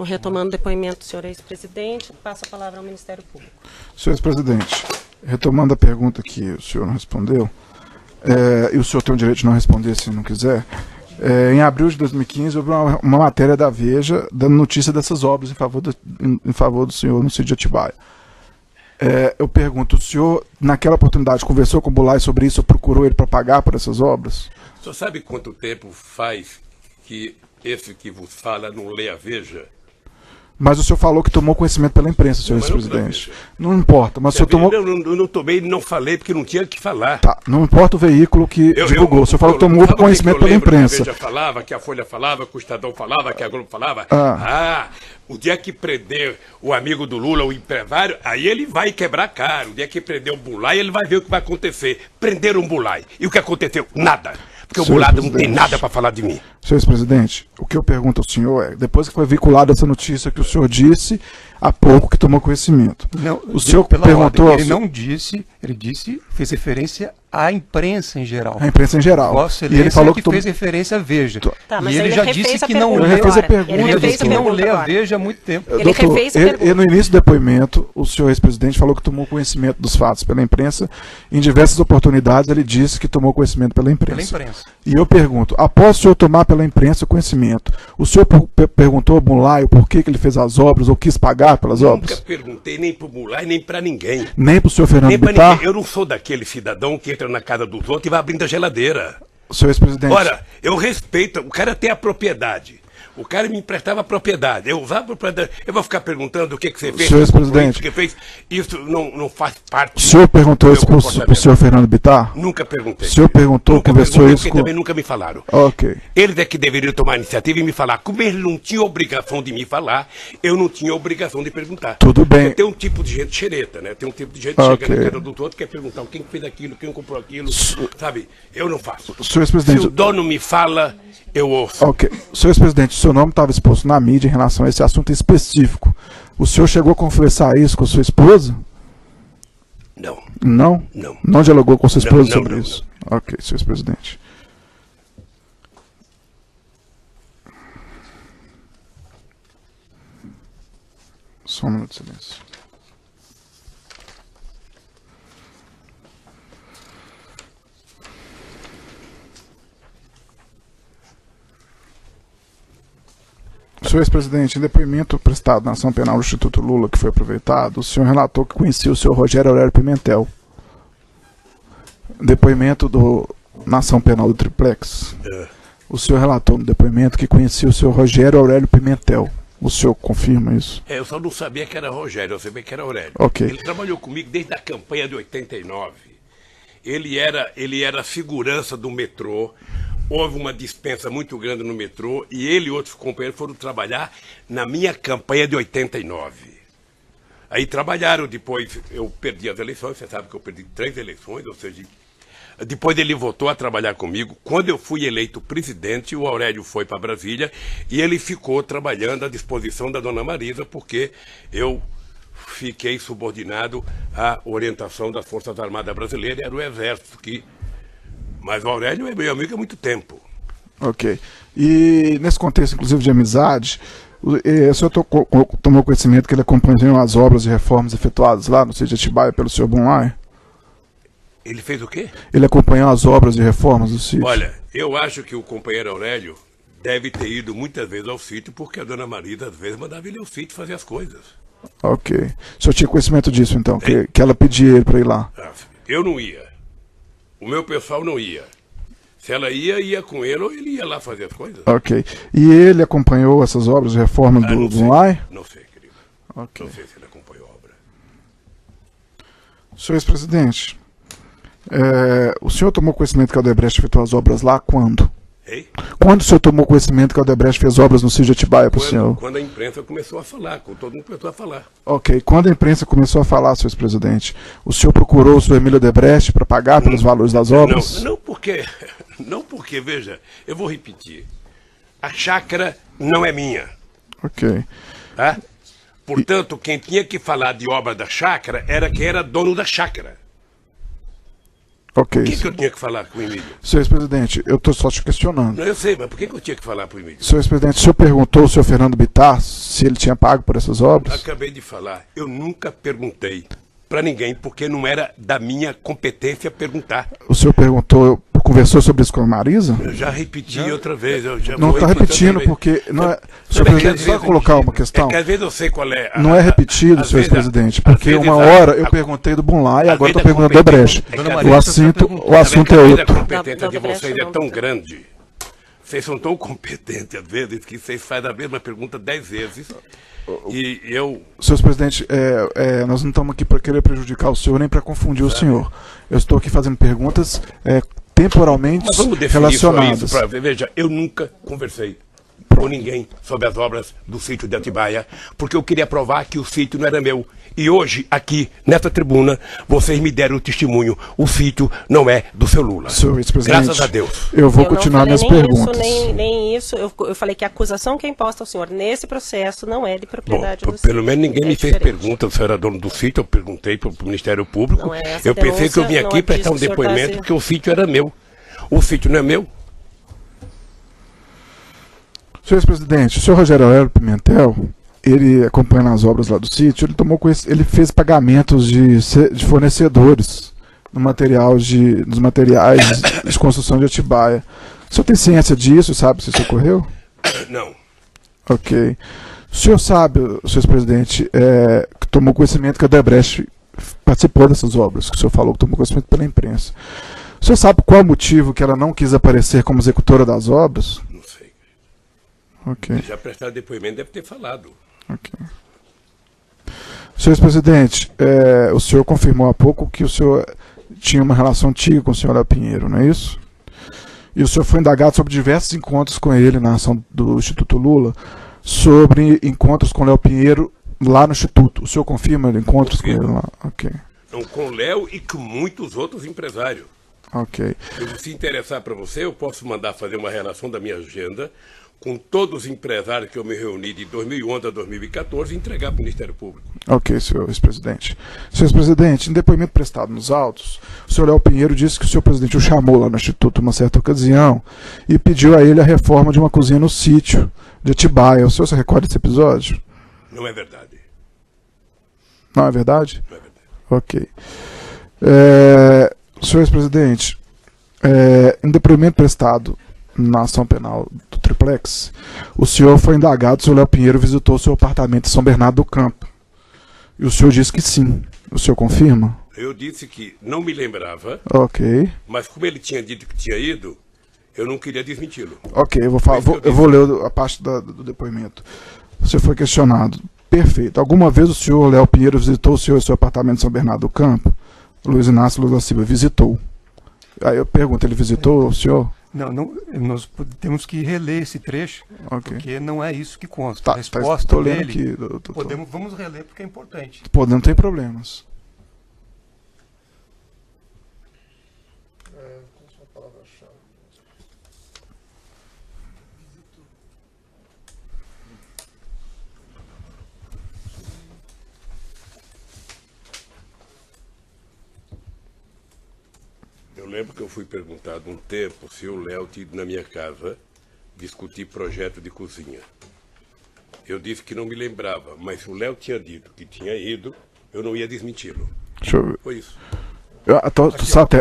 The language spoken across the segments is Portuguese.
Então, retomando o depoimento do senhor ex-presidente, passo a palavra ao Ministério Público. Senhor ex-presidente, retomando a pergunta que o senhor não respondeu, e o senhor tem o direito de não responder se não quiser, em abril de 2015 houve uma matéria da Veja dando notícia dessas obras em favor do senhor no sítio de Atibaia. Eu pergunto, o senhor, naquela oportunidade, conversou com o Bulay sobre isso ou procurou ele para pagar por essas obras? O senhor sabe quanto tempo faz que esse que vos fala não lê a Veja? Mas o senhor falou que tomou conhecimento pela imprensa, senhor ex-presidente. Não importa, mas o senhor tomou... Eu não tomei, não falei, porque não tinha o que falar. Tá, não importa o veículo que divulgou. O senhor falou que tomou conhecimento pela imprensa. Que a Veja falava, que a Folha falava, que o Estadão falava, que a Globo falava. O dia que prender o amigo do Lula, o empresário, aí ele vai quebrar a cara. O dia que prender o Bulay, ele vai ver o que vai acontecer. Prenderam o Bulay. E o que aconteceu? Nada. Porque o Bulay não tem nada para falar de mim. Senhor ex-presidente, o que eu pergunto ao senhor é, depois que foi vinculada essa notícia que o senhor disse há pouco que tomou conhecimento, não, o senhor perguntou... Ordem, ele não disse, ele disse, fez referência à imprensa em geral. A imprensa em geral. Vossa e ele falou que fez referência à Veja. Tá, mas e ele já disse que não lê a Veja há muito tempo. E no início do depoimento, o senhor ex-presidente falou que tomou conhecimento dos fatos pela imprensa. Em diversas oportunidades ele disse que tomou conhecimento pela imprensa. E eu pergunto, após o senhor tomar pela imprensa o conhecimento, o senhor perguntou ao Bulay o porquê que ele fez as obras ou quis pagar pelas obras? Nunca perguntei nem pro Bulay, nem pra ninguém. Nem pro senhor Fernando Bittar? Eu não sou daquele cidadão que entra na casa dos outros e vai abrindo a geladeira. Senhor ex-presidente. Ora, eu respeito, o cara tem a propriedade. O cara me emprestava a propriedade. Eu usava a propriedade. Eu vou ficar perguntando o que você fez. Senhor ex-presidente. O que fez. Isso não faz parte. O senhor perguntou isso pro senhor Fernando Bittar? Nunca perguntei. O senhor perguntou, conversou isso com... também nunca me falaram. Ok. Eles é que deveriam tomar a iniciativa e me falar. Como eles não tinham obrigação de me falar, eu não tinha obrigação de perguntar. Tudo bem. Porque tem um tipo de gente xereta, né? Tem um tipo de gente que chega na casa do outro, quer perguntar quem fez aquilo, quem comprou aquilo. Sabe? Eu não faço. Senhor ex-presidente. Se o dono me fala, eu ouço. Ok. Senhor ex-presidente, o seu nome estava exposto na mídia em relação a esse assunto específico. O senhor chegou a conversar isso com sua esposa? Não. Não? Não. Não dialogou com sua esposa sobre isso? Não. Ok, senhor ex-presidente. Só um minuto de silêncio. Senhor ex-presidente, em depoimento prestado na ação penal do Instituto Lula, que foi aproveitado, o senhor relatou que conhecia o senhor Rogério Aurélio Pimentel. Depoimento na ação penal do Triplex. O senhor relatou no depoimento que conhecia o senhor Rogério Aurélio Pimentel. O senhor confirma isso? Eu só não sabia que era Rogério, eu sabia que era Aurélio. Okay. Ele trabalhou comigo desde a campanha de 89. Ele era segurança do metrô. Houve uma dispensa muito grande no metrô e ele e outros companheiros foram trabalhar na minha campanha de 89. Aí trabalharam, depois eu perdi as eleições, você sabe que eu perdi 3 eleições, ou seja, depois ele voltou a trabalhar comigo. Quando eu fui eleito presidente, o Aurélio foi para Brasília e ele ficou trabalhando à disposição da dona Marisa, porque eu fiquei subordinado à orientação das Forças Armadas Brasileiras, era o Exército que... Mas o Aurélio é meu amigo há muito tempo. Ok. E nesse contexto, inclusive, de amizade, o senhor tomou conhecimento que ele acompanhou as obras e reformas efetuadas lá no sítio de Atibaia pelo senhor Bulay? Ele fez o quê? Ele acompanhou as obras e reformas do sítio. Olha, eu acho que o companheiro Aurélio deve ter ido muitas vezes ao sítio, porque a dona Marisa, às vezes, mandava ele ao sítio fazer as coisas. Ok. O senhor tinha conhecimento disso, então, que ela pedia ele para ir lá? Eu não ia. O meu pessoal não ia. Se ela ia com ele ou ele ia lá fazer as coisas. Ok. E ele acompanhou essas obras de reforma do Bulay? Não sei, querido. Okay. Não sei se ele acompanhou a obra. Senhor ex-presidente, o senhor tomou conhecimento que a Odebrecht efetuou as obras lá quando? Ei? Quando o senhor tomou conhecimento que a Odebrecht fez obras no sítio de Atibaia para o senhor? Quando a imprensa começou a falar, quando todo mundo começou a falar. Ok. Quando a imprensa começou a falar, senhor ex-presidente, o senhor procurou o senhor Emílio Odebrecht para pagar pelos valores das obras? Não porque, veja, eu vou repetir. A chácara não é minha. Ok. Tá? Portanto, quem tinha que falar de obra da chácara era quem era dono da chácara. Ok. Por que eu tinha que falar com o Emílio? Senhor ex-presidente, eu estou só te questionando. Não, eu sei, mas por que eu tinha que falar para o Emílio? Senhor ex-presidente, o senhor perguntou ao senhor Fernando Bittar se ele tinha pago por essas obras? Acabei de falar, eu nunca perguntei para ninguém, porque não era da minha competência perguntar. O senhor perguntou, conversou sobre isso com a Marisa? Eu já repeti outra vez. Eu já Não vou está repetindo, outra vez. porque... Não é, Não, senhor é que presidente, às só vezes colocar eu- uma questão. É que às vezes eu sei qual é. Não é repetido, às senhor vezes ex-presidente, às porque vezes uma hora eu perguntei do Bunlai e às agora vezes estou perguntando do competência- Brecht. é que Dona às Maria, O vezes- assunto é outro. A competência Da de vocês Brecht é não. tão grande. Vocês são tão competentes, às vezes, que vocês fazem a mesma pergunta 10 vezes. E eu... Senhor presidente, nós não estamos aqui para querer prejudicar o senhor nem para confundir o senhor. Eu estou aqui fazendo perguntas temporalmente Mas vamos definir relacionadas. só isso pra ver. Veja, eu nunca conversei com ninguém sobre as obras do sítio de Atibaia, porque eu queria provar que o sítio não era meu. E hoje, aqui, nessa tribuna, vocês me deram o testemunho. O sítio não é do seu Lula. Senhor vice-presidente, Graças a Deus. eu vou Eu não continuar falei minhas nem perguntas. Isso, nem isso. Eu falei que a acusação que é imposta ao senhor nesse processo não é de Bom, propriedade do pelo sítio. menos ninguém É me fez diferente. pergunta se eu era dono do sítio. Eu perguntei para o Ministério Público. Não é essa Eu pensei que eu vim denúncia, aqui não é prestar um disso que o senhor tá depoimento se- que o sítio era meu. O sítio não é meu. Senhor ex-presidente, o senhor Rogério Aurélio Pimentel, ele acompanhando as obras lá do sítio, ele fez pagamentos de fornecedores no dos materiais de construção de Atibaia. O senhor tem ciência disso? Sabe se isso ocorreu? Não. Ok. O senhor sabe, senhor ex-presidente, que tomou conhecimento que a Odebrecht participou dessas obras, que o senhor falou que tomou conhecimento pela imprensa. O senhor sabe qual é o motivo que ela não quis aparecer como executora das obras? Não sei. Ok. Já prestaram depoimento, deve ter falado. Ok. Senhor ex-presidente, o senhor confirmou há pouco que o senhor tinha uma relação antiga com o senhor Léo Pinheiro, não é isso? E o senhor foi indagado sobre diversos encontros com ele na ação do Instituto Lula, sobre encontros com o Léo Pinheiro lá no Instituto. O senhor confirma encontros com ele lá? Ok. Não, com o Léo e com muitos outros empresários. Ok. Se interessar para você, eu posso mandar fazer uma relação da minha agenda com todos os empresários que eu me reuni de 2011 a 2014 e entregar para o Ministério Público. Ok, senhor ex-presidente. Senhor ex-presidente, em depoimento prestado nos autos, o senhor Léo Pinheiro disse que o senhor presidente o chamou lá no Instituto uma certa ocasião e pediu a ele a reforma de uma cozinha no sítio de Atibaia. O senhor se recorda desse episódio? Não é verdade. Não é verdade? Não é verdade. Ok. Senhor ex-presidente, em depoimento prestado na ação penal do Triplex, o senhor foi indagado se o Léo Pinheiro visitou o seu apartamento em São Bernardo do Campo. E o senhor disse que sim. O senhor confirma? Eu disse que não me lembrava, Ok. mas como ele tinha dito que tinha ido, eu não queria desmenti-lo. Ok, eu que vou ler a parte do depoimento. O senhor foi questionado. Perfeito. Alguma vez o senhor Léo Pinheiro visitou o senhor em seu apartamento em São Bernardo do Campo? Luiz Inácio Lula Silva visitou. Aí eu pergunto, ele visitou o senhor? Não, nós temos que reler esse trecho, Ok. porque não é isso que consta. Tá, A resposta tô lendo dele, aqui, doutor. vamos reler porque é importante. Pô, não tem problemas. Eu lembro que eu fui perguntado um tempo se o Léo tinha ido na minha casa discutir projeto de cozinha. Eu disse que não me lembrava, mas se o Léo tinha dito que tinha ido, eu não ia desmenti-lo. Deixa eu ver. Foi isso.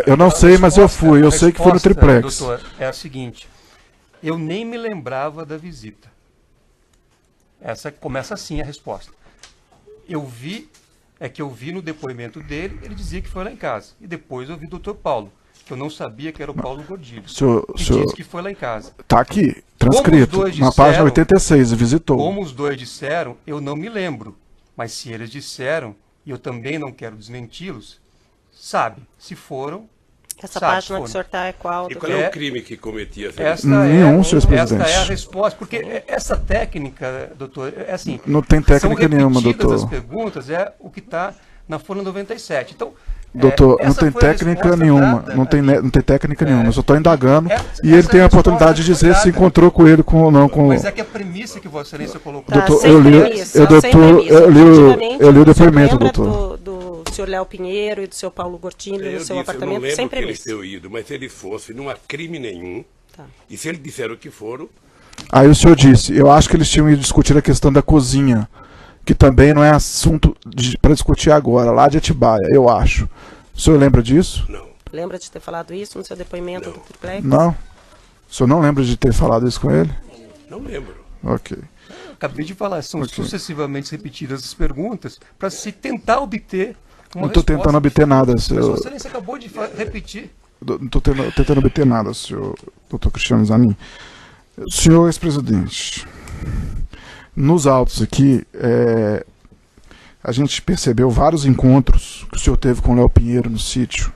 Eu não sei, mas eu fui. Eu sei que foi no resposta, Triplex. Doutor, é a seguinte: eu nem me lembrava da visita. Essa começa assim a resposta. Eu vi no depoimento dele, ele dizia que foi lá em casa. E depois eu vi o doutor Paulo, que eu não sabia que era o Paulo Gordilho. Que disse que foi lá em casa. Tá aqui, transcrito, Como os dois na página disseram- 86, visitou. Como os dois disseram, eu não me lembro. Mas se eles disseram, e eu também não quero desmenti-los, sabe, se foram, Essa sabe, página que o foram. senhor está é qual? E doutor? qual é É- o crime que cometia? Esta Nenhum, senhor esta presidente. é a resposta, porque essa técnica, doutor, é assim. Não tem técnica são nenhuma, repetidas doutor. as perguntas, é o que está na folha 97. Então, Doutor, não essa tem foi a técnica resposta nenhuma. dada Não tem, aqui. não tem técnica nenhuma. Eu só estou indagando. Essa E ele tem a é a oportunidade de resposta dizer se dada. encontrou com ele com ou não. Com... Mas é que a premissa que Vossa Excelência colocou. Tá, Doutor, sem eu li- premissa, eu, sem doutor, premissa. eu li o Objetivamente, depoimento, o senhor doutor. lembra do do senhor Léo Pinheiro e do seu Paulo Gortini Eu no seu disse, apartamento eu não sem lembro que eles permisso. tenham ido, mas se eles fossem, não há crime nenhum. Tá. E se eles disseram que foram, Aí o senhor disse, eu acho que eles tinham ido discutir a questão da cozinha, que também não é assunto para discutir agora, lá de Atibaia, eu acho. O senhor lembra disso? não. Lembra de ter falado isso no seu depoimento Não. do triplex? Não? O senhor não lembra de ter falado isso com ele? Não lembro. Ok. Acabei de falar, são Ok. sucessivamente repetidas as perguntas para se tentar obter uma Não estou resposta. tentando obter nada, Mas senhor. Vossa Excelência acabou de repetir. Não estou tentando obter nada, senhor doutor Cristiano Zanin. Senhor ex-presidente, nos autos aqui, a gente percebeu vários encontros que o senhor teve com o Léo Pinheiro no sítio.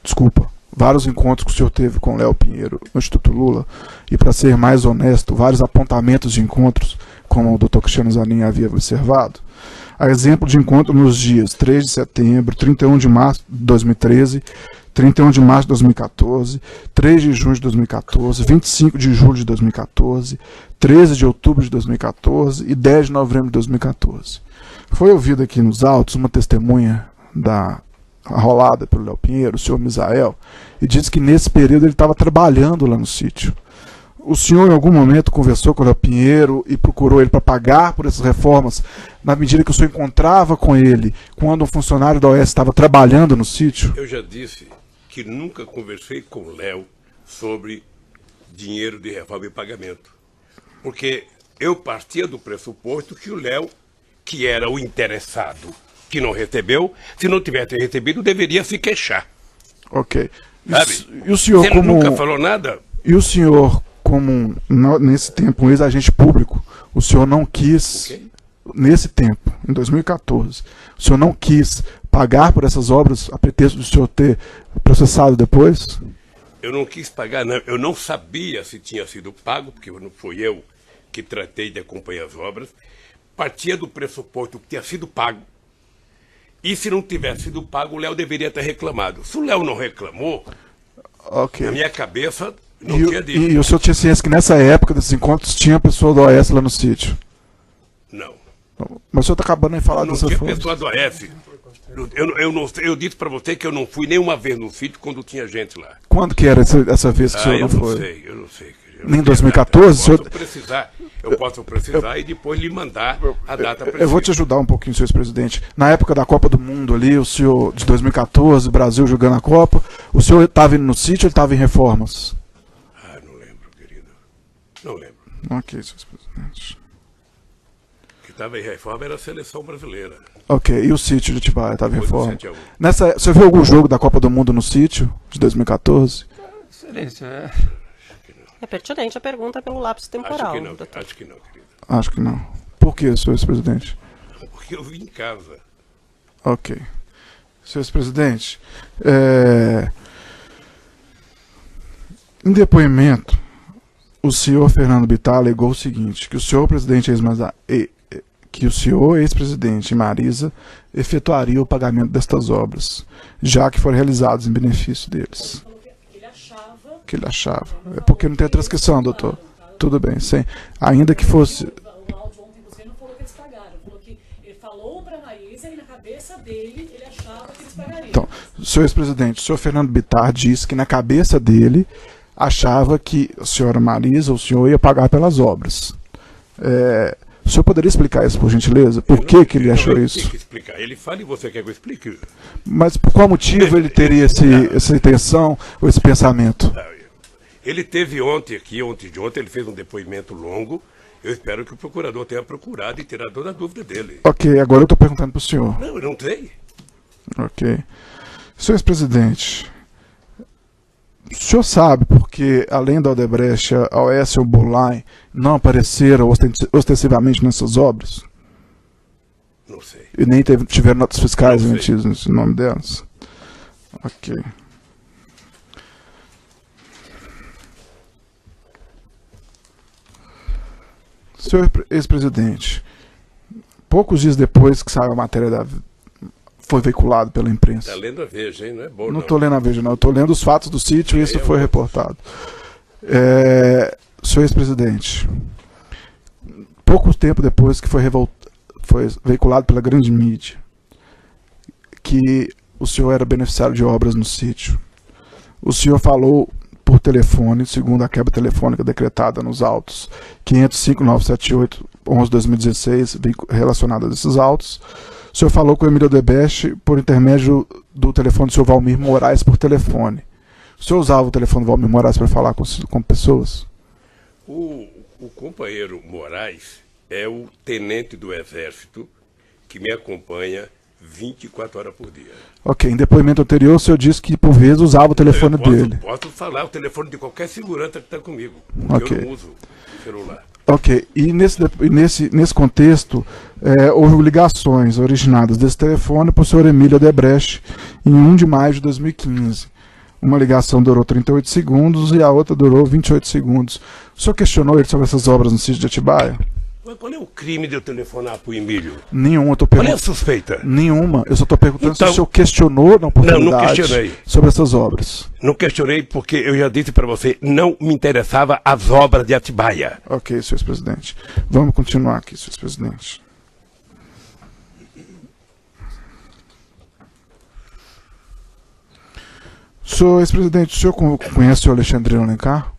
Desculpa, vários encontros que o senhor teve com o Léo Pinheiro no Instituto Lula. E, para ser mais honesto, vários apontamentos de encontros, como o doutor Cristiano Zanin havia observado. A exemplo de encontro nos dias 3 de setembro, 31 de março de 2013, 31 de março de 2014, 3 de junho de 2014, 25 de julho de 2014, 13 de outubro de 2014 e 10 de novembro de 2014. Foi ouvida aqui nos autos uma testemunha da arrolada pelo Léo Pinheiro, o senhor Misael, e disse que nesse período ele estava trabalhando lá no sítio. O senhor em algum momento conversou com o Léo Pinheiro e procurou ele para pagar por essas reformas, na medida que o senhor encontrava com ele quando um funcionário da OAS estava trabalhando no sítio? Eu já disse que nunca conversei com o Léo sobre dinheiro de reforma e pagamento. Porque eu partia do pressuposto que o Léo, que era o interessado, que não recebeu, se não tivesse recebido, deveria se queixar. Ok. Sabe? E o senhor Se ele como... nunca falou nada, E o senhor, como nesse tempo um ex-agente público, o senhor não quis, Ok. nesse tempo, em 2014, o senhor não quis pagar por essas obras a pretexto do senhor ter processado depois? eu não quis pagar, não. Eu não sabia se tinha sido pago, porque não fui eu que tratei de acompanhar as obras. Partia do pressuposto que tinha sido pago. E se não tivesse sido pago, o Léo deveria ter reclamado. Se o Léo não reclamou, Ok. na minha cabeça, não E, tinha dito. e o senhor tinha ciência que nessa época desses encontros tinha pessoa do OAS lá no sítio? Não. Mas o senhor está acabando de falar Não dessa tinha forma. pessoa do AF. Eu disse para você que eu não fui nenhuma vez no sítio quando tinha gente lá. Quando que era essa vez que o senhor Eu não não foi? sei, eu não sei. Eu Nem não 2014, tenho a data. senhor- Eu posso precisar e depois lhe mandar a data precisa. Eu vou te ajudar um pouquinho, senhor ex-presidente. Na época da Copa do Mundo ali, o senhor, de 2014, Brasil jogando a Copa, o senhor estava indo no sítio ou estava em reformas? Ah, não lembro, querido. Não lembro. Ok, senhor ex-presidente. O que estava em reforma era a seleção brasileira. Ok, e o sítio de Atibaia estava em Depois do reforma? 7 a 1. Você viu algum jogo da Copa do Mundo no sítio, de 2014? Excelência, É pertinente a pergunta pelo lapso temporal. Acho que não, doutor. acho que não, querido. Acho que não. Por que, senhor ex-presidente? Porque eu vim em casa. Ok. Senhor ex-presidente, em depoimento, o senhor Fernando Bittar alegou o seguinte, que o senhor presidente que o senhor ex-presidente Marisa efetuaria o pagamento destas obras, já que foram realizadas em benefício deles. Que ele achava. É porque não tem a transcrição, doutor. Tudo bem, sim. Ainda que fosse... O áudio ontem você não falou que eles pagaram. Falou que ele falou para a Marisa e na cabeça dele ele achava que eles pagariam. Então, senhor ex-presidente, o senhor Fernando Bittar disse que na cabeça dele achava que a senhora Marisa, o senhor ia pagar pelas obras. O senhor poderia explicar isso, por gentileza? Por que ele achou Eu isso? tenho que explicar. Ele fala e você quer que eu explique? Mas por qual motivo ele teria essa intenção ou esse pensamento? Ele teve ontem, ele fez um depoimento longo. Eu espero que o procurador tenha procurado e tirado toda a dúvida dele. Ok, agora eu estou perguntando para o senhor. Não, eu não sei. Ok. Senhor ex-presidente, o senhor sabe porque, além da Odebrecht, a OAS e o Burline não apareceram ostensivamente nessas obras? Não sei. E nem tiveram notas fiscais Não sei. emitidas no nome delas? Ok. Senhor ex-presidente, poucos dias depois que saiu a matéria foi veiculado pela imprensa. Tá lendo a Veja, hein? Não é bom, Não estou lendo a Veja, não. Estou lendo os fatos do sítio e isso foi reportado. Senhor ex-presidente, pouco tempo depois que foi veiculado pela grande mídia, que o senhor era beneficiário de obras no sítio. O senhor falou por telefone, segundo a quebra telefônica decretada nos autos 505.978/11/2016, relacionada a esses autos. O senhor falou com o Emílio Odebrecht por intermédio do telefone do senhor Valmir Moraes por telefone. O senhor usava o telefone do Valmir Moraes para falar com pessoas? O companheiro Moraes é o tenente do Exército que me acompanha 24 horas por dia. Ok, em depoimento anterior o senhor disse que por vezes usava o telefone dele. Posso falar o telefone de qualquer segurança que está comigo, porque eu não uso celular. Ok, e nesse contexto, houve ligações originadas desse telefone para o senhor Emílio Odebrecht em 1 de maio de 2015. Uma ligação durou 38 segundos e a outra durou 28 segundos. O senhor questionou ele sobre essas obras no sítio de Atibaia? Mas qual é o crime de eu telefonar para o Emílio? Nenhuma, eu tô Qual é perguntando. a suspeita? Nenhuma, eu só estou perguntando Então, se o senhor questionou na oportunidade não questionei. sobre essas obras. Não questionei porque eu já disse para você, não me interessava as obras de Atibaia. Ok, senhor presidente. Vamos continuar aqui, senhor presidente. Senhor ex-presidente, o senhor conhece o Alexandrino Alencar?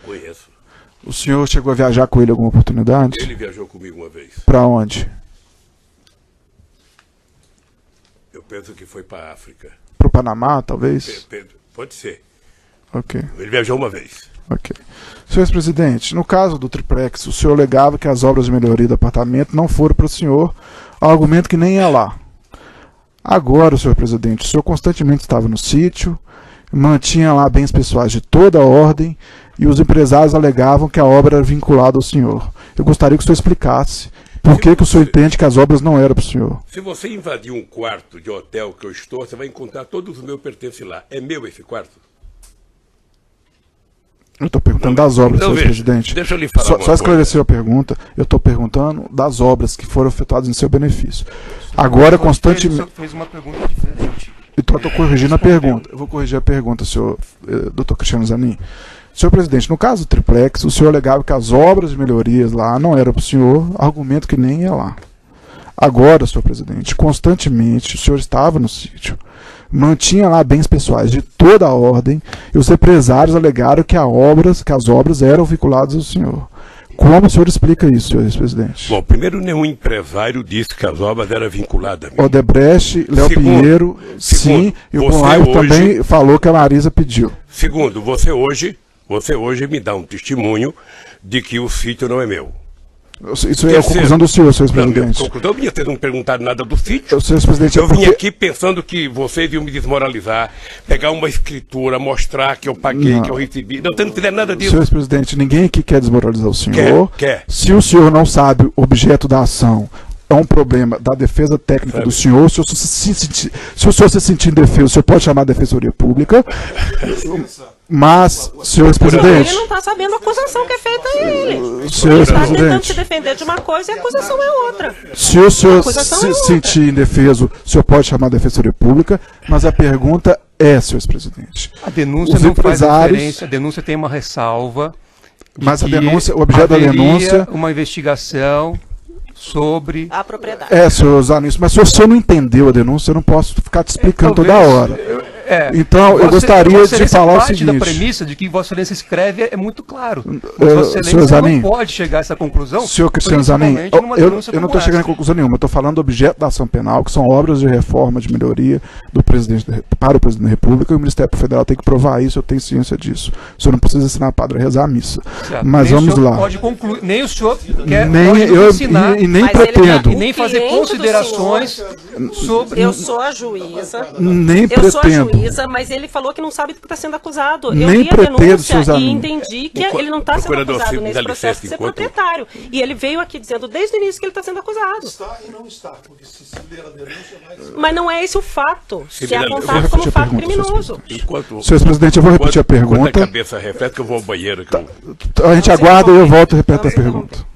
Conheço. O senhor chegou a viajar com ele em alguma oportunidade? Ele viajou comigo uma vez. Para onde? Eu penso que foi para a África. Para o Panamá, talvez? Pode ser. Ok, Ele viajou uma vez. ok. Senhor ex-presidente, no caso do triplex, o senhor alegava que as obras de melhoria do apartamento não foram para o senhor, argumento que nem ia lá. Agora, senhor presidente, o senhor constantemente estava no sítio, mantinha lá bens pessoais de toda a ordem e os empresários alegavam que a obra era vinculada ao senhor. Eu gostaria que o senhor explicasse por que o senhor entende que as obras não eram para o senhor. Se você invadir um quarto de hotel que eu estou, você vai encontrar todos os meus pertences lá. É meu esse quarto? Eu estou perguntando das obras, Então, senhor presidente. deixa eu lhe falar Só esclarecer a pergunta. Eu estou perguntando das obras que foram efetuadas em seu benefício. Agora, constantemente... Ele fez uma pergunta diferente. Então, eu estou corrigindo a pergunta. Eu vou corrigir a pergunta, senhor doutor Cristiano Zanin. Senhor presidente, no caso do triplex, o senhor alegava que as obras de melhorias lá não eram para o senhor, argumento que nem ia lá. Agora, senhor presidente, constantemente o senhor estava no sítio, mantinha lá bens pessoais de toda a ordem e os empresários alegaram que as obras eram vinculadas ao senhor. Como o senhor explica isso, senhor ex-presidente? Bom, primeiro, nenhum empresário disse que as obras eram vinculadas a mim. Odebrecht, Léo Pinheiro, sim, e o Conrado também falou que a Marisa pediu. Segundo, você hoje me dá um testemunho de que o sítio não é meu. Isso é a conclusão do senhor, senhor ex-presidente. Conclusão minha, vocês não perguntaram nada do sítio. Senhor ex-presidente, Eu vim aqui pensando que vocês iam me desmoralizar, pegar uma escritura, mostrar que eu paguei, que eu recebi. Não, você não fizer nada disso. Senhor ex-presidente, ninguém aqui quer desmoralizar o senhor. Quer. Se o senhor não sabe o objeto da ação, é um problema da defesa técnica do senhor. Se o senhor se sentir indefeso, o senhor pode chamar a Defensoria Pública. Mas, senhor ex-presidente... Ele não está sabendo a acusação que é feita a ele. Senhor Ele está tentando ex-presidente, se defender de uma coisa e a acusação é outra. se o senhor acusação se é outra. sentir indefeso, o senhor pode chamar a Defensoria Pública, mas a pergunta é, senhor ex-presidente. A denúncia Os não faz empresários- referência, a denúncia tem uma ressalva. de Mas a que denúncia, o objeto da haveria denúncia... uma investigação sobre... A propriedade. senhor Zanin, mas se o senhor não entendeu a denúncia, eu não posso ficar te explicando toda Talvez- hora. Então, eu gostaria Vossa de Excelência falar o parte da seguinte. premissa de que Vossa Excelência escreve é muito claro. Mas Vossa senhor Excelência Zanin, não pode chegar a essa conclusão. Senhor Cristiano Zanin, principalmente numa denúncia eu não como estou chegando em essa. conclusão nenhuma, eu estou falando do objeto da ação penal, que são obras de reforma, de melhoria do presidente para o presidente da República, e o Ministério Federal tem que provar isso, eu tenho ciência disso. O senhor não precisa ensinar padre a rezar a missa. Certo. Mas Nem vamos o senhor lá. Pode concluir, nem o senhor quer Nem pode eu ensinar e nem Mas ele pretendo. e nem fazer cliente do considerações sobre... Eu sou a juíza. Nem Eu sou a pretendo. juíza, mas ele falou que não sabe do que está sendo acusado. Eu Nem li a pretendo, denúncia Suzana. e entendi que ele não está sendo Procurador acusado Silvio, nesse dá processo licença, de ser enquanto- proprietário. E ele veio aqui dizendo desde o início que ele está sendo acusado. Está e não está, porque se ler a denúncia vai... Mas não é esse o fato. Se é eu vou apontado repetir como a fato pergunta, criminoso. Senhor presidente, eu vou repetir a Quando a pergunta. cabeça reflete que eu vou ao banheiro. Que eu... A gente aguarda e eu volto e repito a pergunta.